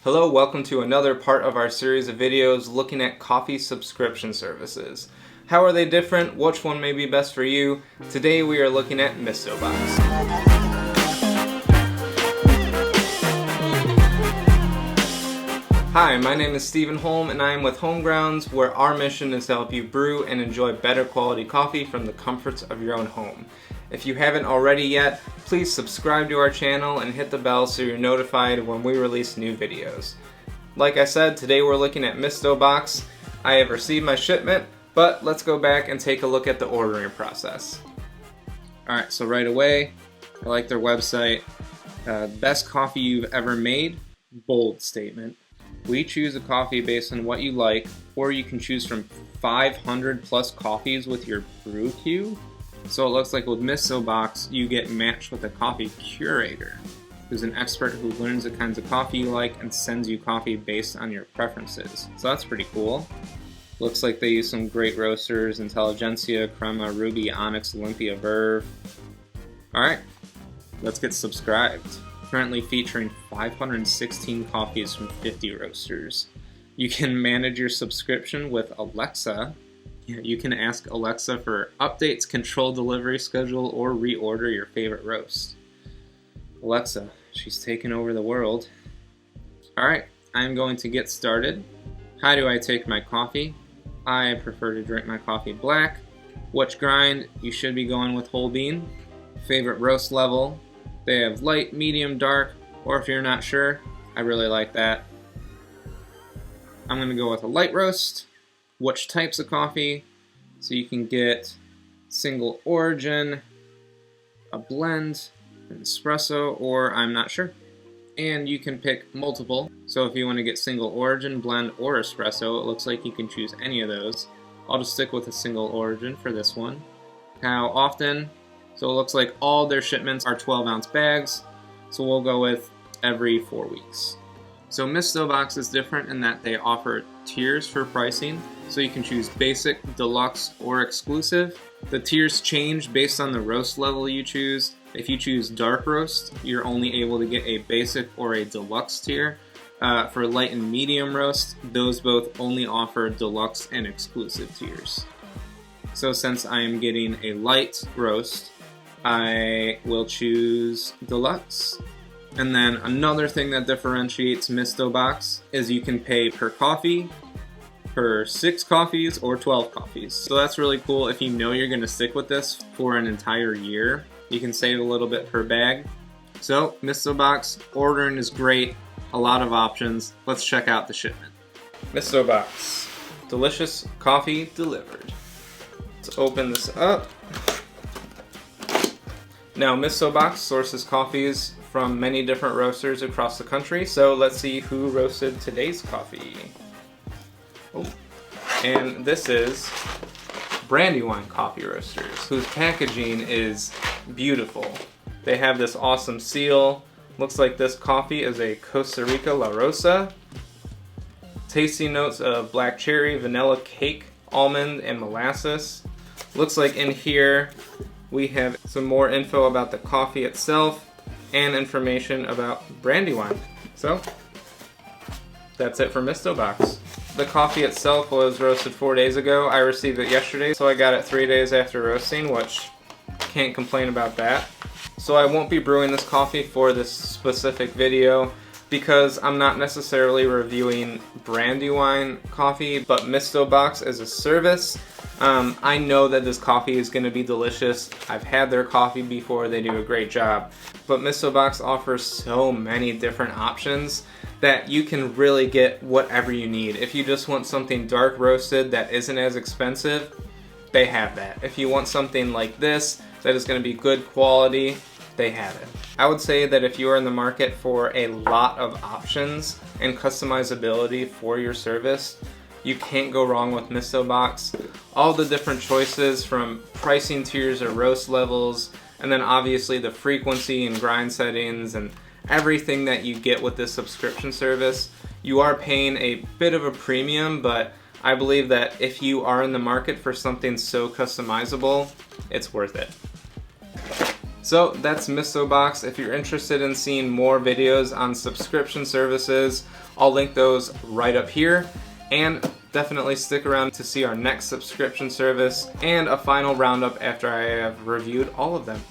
Hello, welcome to another part of our series of videos looking at coffee subscription services. How are they different? Which one may be best for you? Today we are looking at Mistobox. Hi, my name is Stephen Holm and I am with HomeGrounds, where our mission is to help you brew and enjoy better quality coffee from the comforts of your own home. If you haven't already yet, please subscribe to our channel and hit the bell so you're notified when we release new videos. Like I said, today we're looking at Mistobox. I have received my shipment, but let's go back and take a look at the ordering process. Alright, so right away, I like their website. Best coffee you've ever made, bold statement. We choose a coffee based on what you like, or you can choose from 500 plus coffees with your brew queue. So it looks like with Mistobox, you get matched with a coffee curator, who's an expert who learns the kinds of coffee you like and sends you coffee based on your preferences. So that's pretty cool. Looks like they use some great roasters: Intelligentsia, Crema, Ruby, Onyx, Olympia, Verve. Alright, let's get subscribed. Currently featuring 516 coffees from 50 roasters. You can manage your subscription with Alexa. You can ask Alexa for updates, control delivery schedule, or reorder your favorite roast. Alexa, she's taken over the world. Alright, I'm going to get started. How do I take my coffee? I prefer to drink my coffee black. Which grind? You should be going with whole bean. Favorite roast level? They have light, medium, dark, or if you're not sure, I really like that. I'm going to go with a light roast. Which types of coffee? So you can get single origin, a blend, an espresso, or I'm not sure. And you can pick multiple. So if you want to get single origin, blend, or espresso, it looks like you can choose any of those. I'll just stick with a single origin for this one. How often? So it looks like all their shipments are 12-ounce bags, so we'll go with every 4 weeks. So Mistobox is different in that they offer tiers for pricing, so you can choose basic, deluxe, or exclusive. The tiers change based on the roast level you choose. If you choose dark roast, you're only able to get a basic or a deluxe tier. For light and medium roast, those both only offer deluxe and exclusive tiers. So since I am getting a light roast, I will choose deluxe. And then another thing that differentiates Mistobox is you can pay per coffee, per 6 coffees, or 12 coffees. So that's really cool if you know you're going to stick with this for an entire year. You can save a little bit per bag. So Mistobox, ordering is great, a lot of options. Let's check out the shipment. Mistobox, delicious coffee delivered. Let's open this up. Now, Mistobox sources coffees from many different roasters across the country, so let's see who roasted today's coffee. Oh, and this is Brandywine Coffee Roasters, whose packaging is beautiful. They have this awesome seal. Looks like this coffee is a Costa Rica La Rosa. Tasty notes of black cherry, vanilla cake, almond, and molasses. Looks like in here we have some more info about the coffee itself and information about Brandywine. So that's it for Mistobox. The coffee itself was roasted 4 days ago. I received it yesterday, so I got it 3 days after roasting, which can't complain about that. So I won't be brewing this coffee for this specific video because I'm not necessarily reviewing Brandywine coffee, but Mistobox as a service. I know that this coffee is going to be delicious. I've had their coffee before, they do a great job. But Mistobox offers so many different options that you can really get whatever you need. If you just want something dark roasted that isn't as expensive, they have that. If you want something like this that is going to be good quality, they have it. I would say that if you are in the market for a lot of options and customizability for your service, you can't go wrong with Mistobox. All the different choices from pricing tiers or roast levels, and then obviously the frequency and grind settings and everything that you get with this subscription service. You are paying a bit of a premium, but I believe that if you are in the market for something so customizable, it's worth it. So that's Mistobox. If you're interested in seeing more videos on subscription services, I'll link those right up here. And definitely stick around to see our next subscription service and a final roundup after I have reviewed all of them.